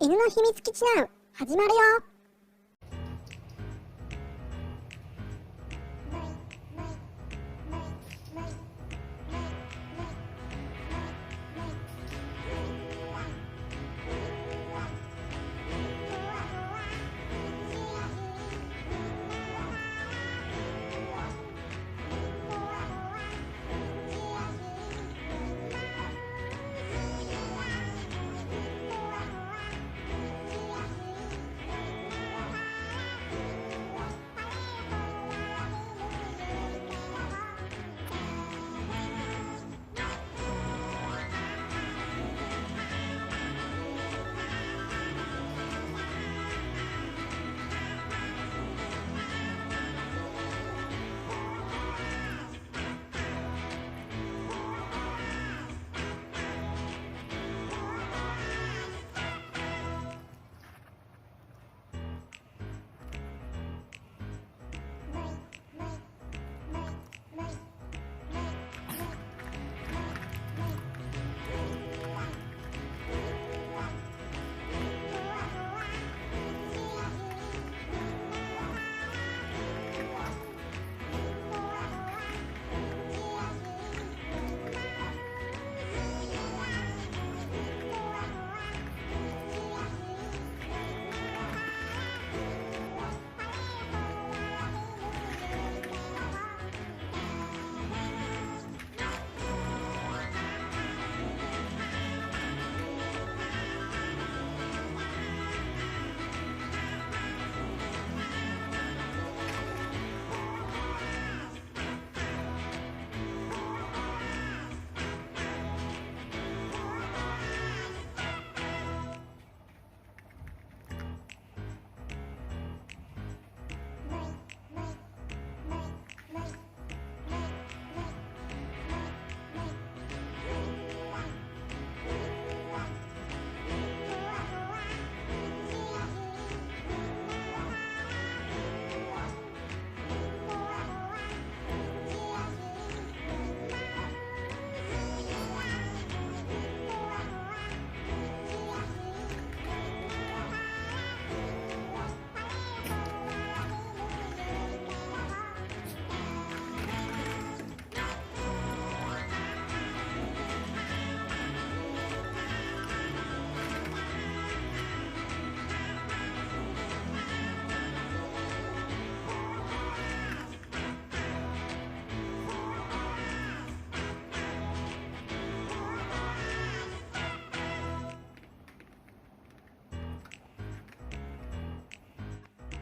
犬の秘密基地ナウ始まるよ。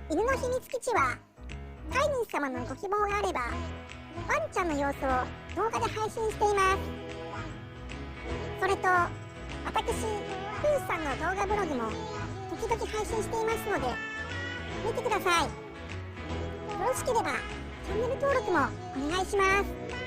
犬の秘密基地は飼い主様のご希望があればワンちゃんの様子を動画で配信しています。それと私プーさんの動画ブログも時々配信していますので見てください。よろしければチャンネル登録もお願いします。